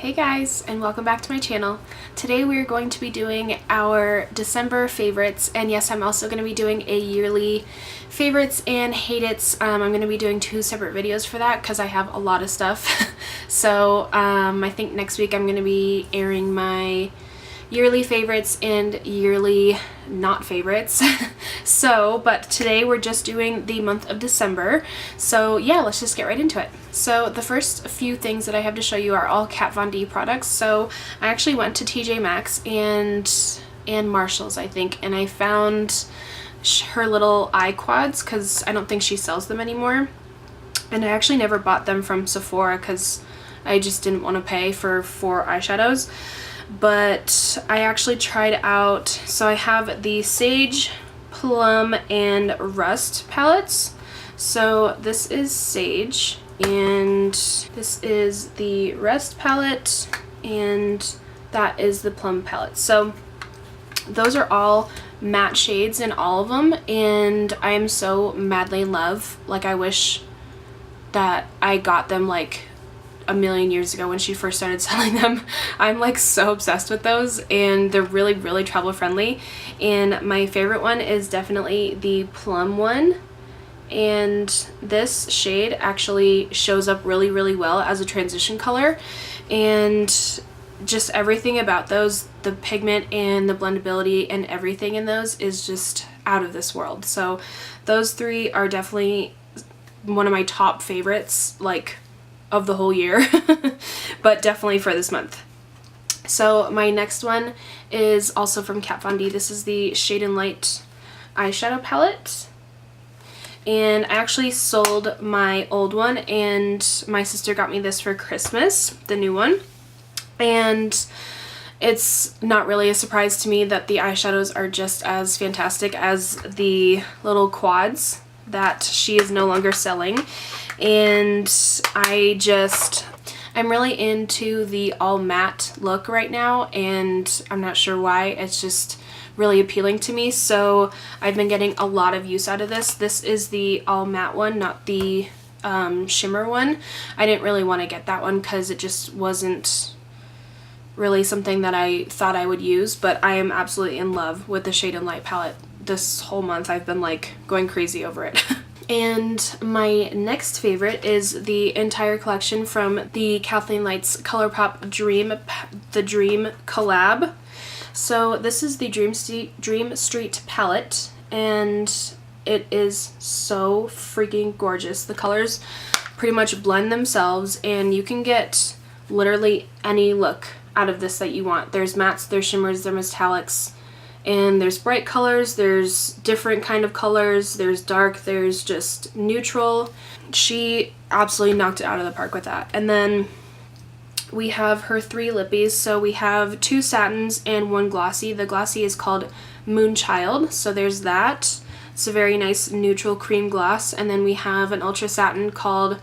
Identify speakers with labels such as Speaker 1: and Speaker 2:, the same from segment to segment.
Speaker 1: Hey guys, and welcome back to my channel. Today we are going to be doing our December favorites, and yes, I'm also going to be doing a yearly favorites and hate it's. I'm going to be doing two separate videos for that because I have a lot of stuff. So I think next week I'm going to be airing my yearly favorites and yearly not favorites. But today we're just doing the month of December. So yeah, let's just get right into it. So the first few things that I have to show you are all Kat Von D products. So I actually went to TJ Maxx and Marshall's, I think, and I found her little eye quads because I don't think she sells them anymore. And I actually never bought them from Sephora because I just didn't want to pay for 4 eyeshadows. But I actually tried out, so I have the Sage, Plum, and Rust palettes. So this is Sage, and this is the Rust palette, and that is the Plum palette. So those are all matte shades in all of them, and I am so madly in love. Like, I wish that I got them like a million years ago when she first started selling them. I'm like so obsessed with those, and they're really travel friendly. And my favorite one is definitely the Plum one, and this shade actually shows up really well as a transition color, and just everything about those, the pigment and the blendability and everything in those is just out of this world. So those 3 are definitely one of my top favorites, like, of the whole year, but definitely for this month. So my next one is also from Kat Von D. This is the Shade and Light eyeshadow palette, and I actually sold my old one, and my sister got me this for Christmas, the new one. And it's not really a surprise to me that the eyeshadows are just as fantastic as the little quads that she is no longer selling. And I'm really into the all matte look right now, and I'm not sure why. It's just really appealing to me, so I've been getting a lot of use out of this. This is the all matte one, not the shimmer one. I didn't really want to get that one because it just wasn't really something that I thought I would use, but I am absolutely in love with the Shade and Light palette. This whole month I've been like going crazy over it. And my next favorite is the entire collection from the KathleenLight's Colourpop Dream, the Dream Collab. So this is the Dream Street palette, and it is so freaking gorgeous. The colors pretty much blend themselves, and you can get literally any look out of this that you want. There's mattes, there's shimmers, there's metallics, and there's bright colors, there's different kind of colors, there's dark, there's just neutral. She absolutely knocked it out of the park with that. And then we have her 3 lippies. So we have 2 satins and 1 glossy. The glossy is called Moonchild, so there's that. It's a very nice neutral cream gloss. And then we have an ultra satin called,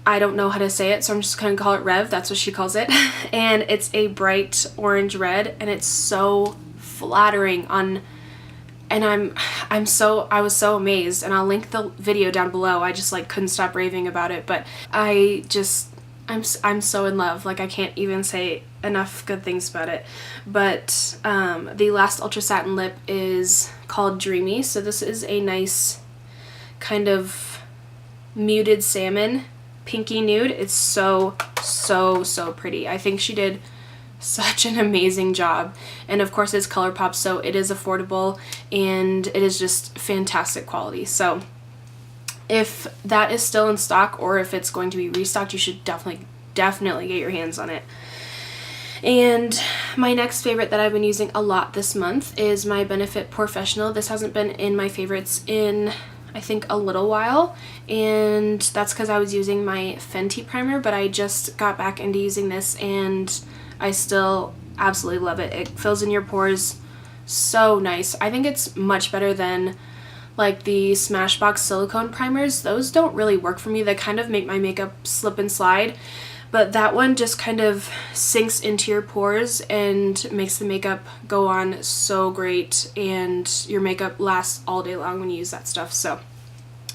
Speaker 1: I don't know how to say it, so I'm just going to call it Rev. That's what she calls it. And it's a bright orange red, and it's so flattering on, and I was so amazed, and I'll link the video down below. I just like couldn't stop raving about it, but I'm so in love. Like, I can't even say enough good things about it. But the last ultra satin lip is called Dreamy. So this is a nice kind of muted salmon pinky nude. It's so pretty. I think she did such an amazing job, and of course it's Colourpop, so it is affordable and it is just fantastic quality. So if that is still in stock, or if it's going to be restocked, you should definitely get your hands on it. And my next favorite that I've been using a lot this month is my Benefit Porefessional. This hasn't been in my favorites in, I think, a little while, and that's because I was using my Fenty primer, but I just got back into using this, and I still absolutely love it. It fills in your pores so nice. I think it's much better than like the Smashbox silicone primers. Those don't really work for me. They kind of make my makeup slip and slide, but that one just kind of sinks into your pores and makes the makeup go on so great, and your makeup lasts all day long when you use that stuff. So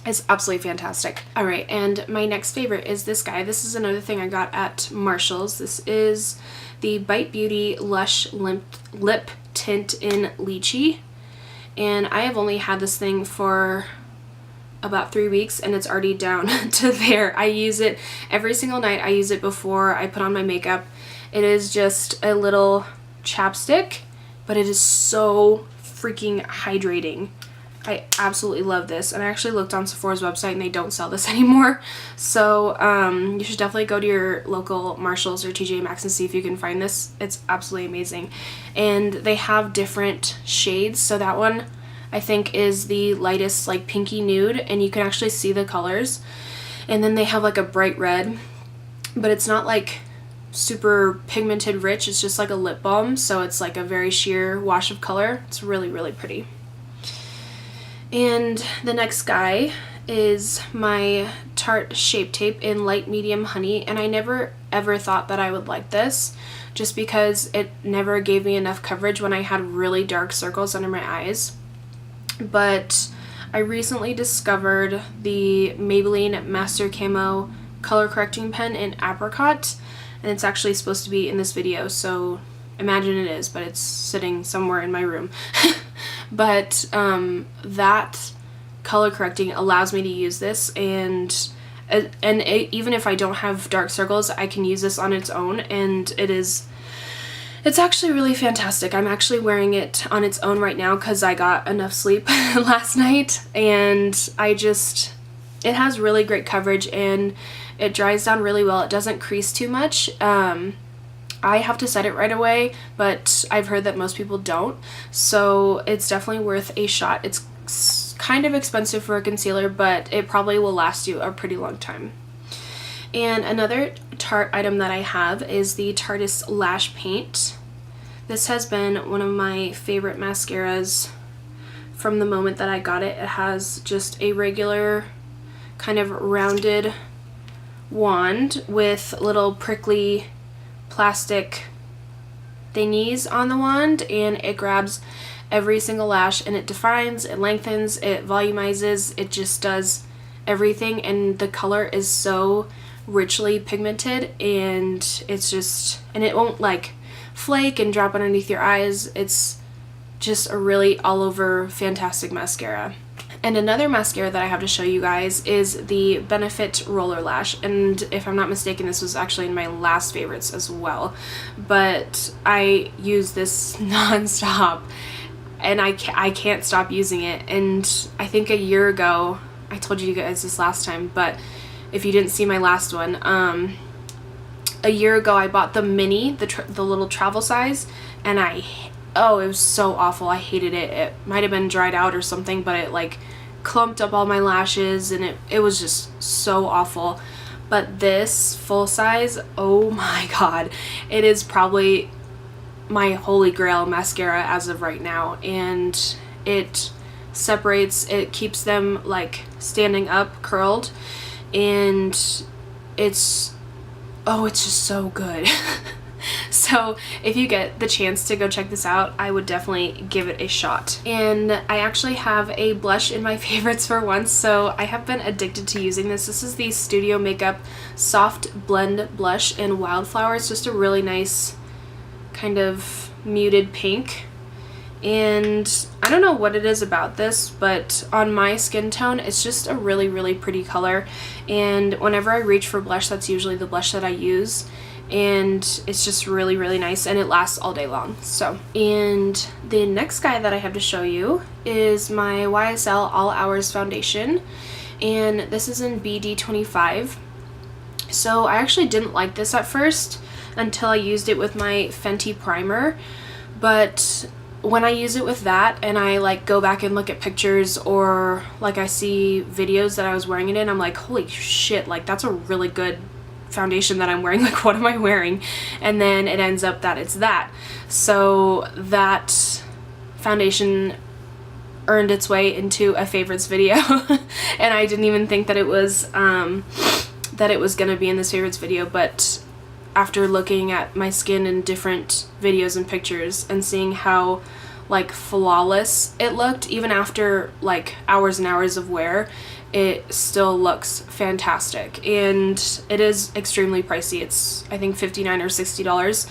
Speaker 1: It's absolutely fantastic. All right, and my next favorite is this guy. This is another thing I got at Marshall's. This is the Bite Beauty Lush Lip Tint in Lychee. And I have only had this thing for about 3 weeks and it's already down to there. I use it every single night. I use it before I put on my makeup. It is just a little chapstick, but it is so freaking hydrating. I absolutely love this, and I actually looked on Sephora's website and they don't sell this anymore. So you should definitely go to your local Marshalls or TJ Maxx and see if you can find this. It's absolutely amazing. And they have different shades. So that one I think is the lightest, like pinky nude, and you can actually see the colors. And then they have like a bright red, but it's not like super pigmented rich. It's just like a lip balm, so it's like a very sheer wash of color. It's really, really pretty. And the next guy is my Tarte Shape Tape in Light Medium Honey, and I never ever thought that I would like this just because it never gave me enough coverage when I had really dark circles under my eyes. But I recently discovered the Maybelline Master Camo color correcting pen in Apricot, and it's actually supposed to be in this video, so imagine it is, but it's sitting somewhere in my room. But that color correcting allows me to use this, and even if I don't have dark circles, I can use this on its own, and it's actually really fantastic. I'm actually wearing it on its own right now because I got enough sleep last night, and it has really great coverage and it dries down really well. It doesn't crease too much. I have to set it right away, but I've heard that most people don't, so it's definitely worth a shot. It's kind of expensive for a concealer, but it probably will last you a pretty long time. And another Tarte item that I have is the Tarteist Lash Paint. This has been one of my favorite mascaras from the moment that I got it. It has just a regular kind of rounded wand with little prickly plastic thingies on the wand, and it grabs every single lash and it defines, it lengthens, it volumizes, it just does everything, and the color is so richly pigmented, and it won't like flake and drop underneath your eyes. It's just a really all over fantastic mascara. And another mascara that I have to show you guys is the Benefit RollerLash, and if I'm not mistaken, this was actually in my last favorites as well, but I use this non-stop and I can't stop using it. And I think a year ago, I told you guys this last time, but if you didn't see my last one, a year ago I bought the mini, the little travel size, and it was so awful. I hated it. It might have been dried out or something, but it like clumped up all my lashes, and it was just so awful. But this full size, oh my god, it is probably my holy grail mascara as of right now, and it separates, it keeps them like standing up, curled, and it's just so good. So if you get the chance to go check this out, I would definitely give it a shot. And I actually have a blush in my favorites for once, so I have been addicted to using this. This is the Studio Makeup Soft Blend Blush in Wildflower. It's just a really nice kind of muted pink. And I don't know what it is about this, but on my skin tone, it's just a really, really pretty color. And whenever I reach for blush, that's usually the blush that I use. And it's just really, really nice, and it lasts all day long. So, and the next guy that I have to show you is my YSL All Hours foundation, and this is in BD25. So I actually didn't like this at first until I used it with my Fenty primer, but when I use it with that and I like go back and look at pictures, or like I see videos that I was wearing it in, I'm like, holy shit, like that's a really good foundation that I'm wearing. Like, what am I wearing? And then it ends up that it's that. So that foundation earned its way into a favorites video and I didn't even think that it was gonna be in this favorites video, but after looking at my skin in different videos and pictures and seeing how like flawless it looked even after like hours and hours of wear, it still looks fantastic, and it is extremely pricey. It's I think $59 or $60,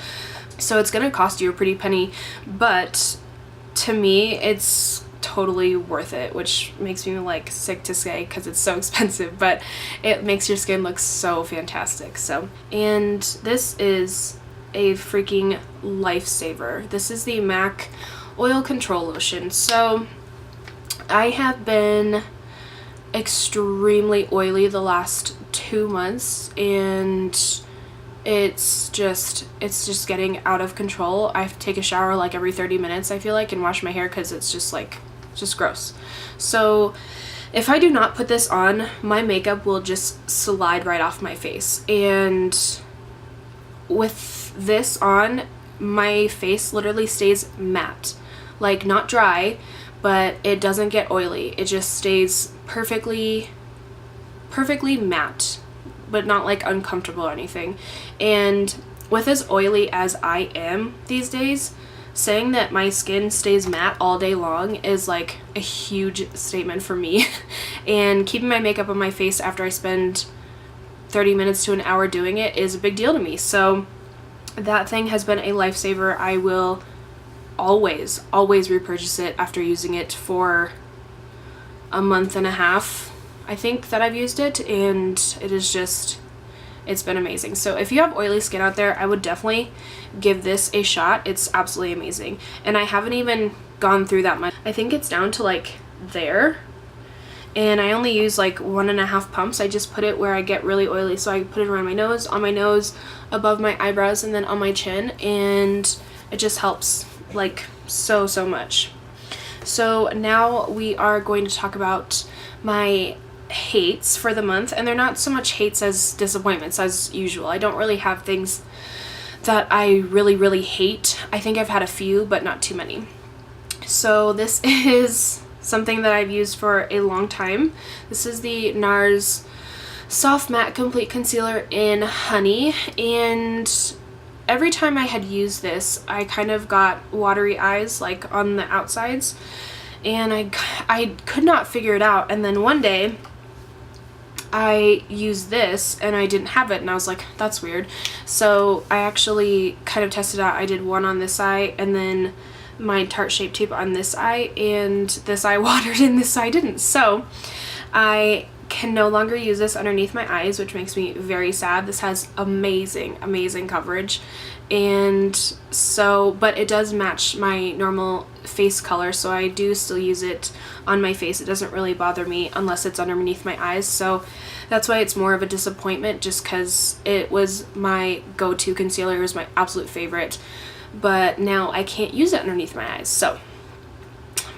Speaker 1: so it's gonna cost you a pretty penny, but to me it's totally worth it, which makes me like sick to say because it's so expensive, but it makes your skin look so fantastic. So, and this is a freaking lifesaver. This is the MAC Oil Control Lotion. So I have been extremely oily the last 2 months, and it's just getting out of control. I have to take a shower like every 30 minutes, I feel like, and wash my hair because it's just like gross. So if I do not put this on, my makeup will just slide right off my face, and with this on, my face literally stays matte, like not dry, but it doesn't get oily. It just stays perfectly matte, but not like uncomfortable or anything. And with as oily as I am these days, saying that my skin stays matte all day long is like a huge statement for me. And keeping my makeup on my face after I spend 30 minutes to an hour doing it is a big deal to me. So that thing has been a lifesaver. I will always repurchase it after using it for a month and a half, I think, that I've used it, and it is just, it's been amazing. So if you have oily skin out there, I would definitely give this a shot. It's absolutely amazing. And I haven't even gone through that much. I think it's down to like there, and I only use like 1.5 pumps. I just put it where I get really oily, so I put it around my nose, on my nose, above my eyebrows, and then on my chin, and it just helps like so much. So now we are going to talk about my hates for the month, and they're not so much hates as disappointments as usual. I don't really have things that I really hate. I think I've had a few, but not too many. So this is something that I've used for a long time. This is the NARS Soft Matte Complete Concealer in Honey, and every time I had used this, I kind of got watery eyes, like on the outsides, and I could not figure it out. And then one day I used this and I didn't have it, and I was like, that's weird. So I actually kind of tested out. I did one on this eye and then my Tarte Shape Tape on this eye, and this eye watered and this eye didn't. So I can no longer use this underneath my eyes, which makes me very sad. This has amazing coverage, and so, but it does match my normal face color, so I do still use it on my face. It doesn't really bother me unless it's underneath my eyes, so that's why it's more of a disappointment, just because it was my go-to concealer. It was my absolute favorite, but now I can't use it underneath my eyes. So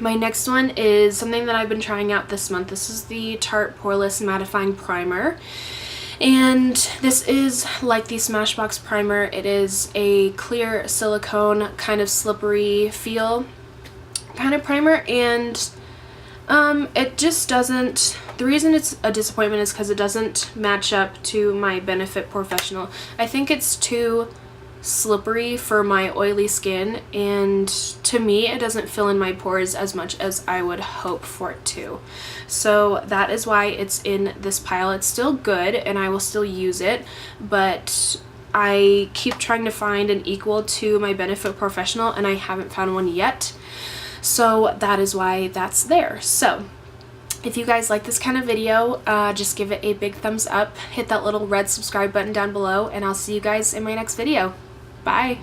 Speaker 1: my next one is something that I've been trying out this month. This is the Tarte Poreless Mattifying Primer, and this is like the Smashbox primer. It is a clear silicone, kind of slippery feel kind of primer, and it just doesn't, the reason it's a disappointment is because it doesn't match up to my Benefit Porefessional. I think it's too slippery for my oily skin, and to me it doesn't fill in my pores as much as I would hope for it to. So that is why it's in this pile. It's still good and I will still use it, but I keep trying to find an equal to my Benefit Porefessional and I haven't found one yet. So that is why that's there. So if you guys like this kind of video, just give it a big thumbs up, hit that little red subscribe button down below, and I'll see you guys in my next video. Bye!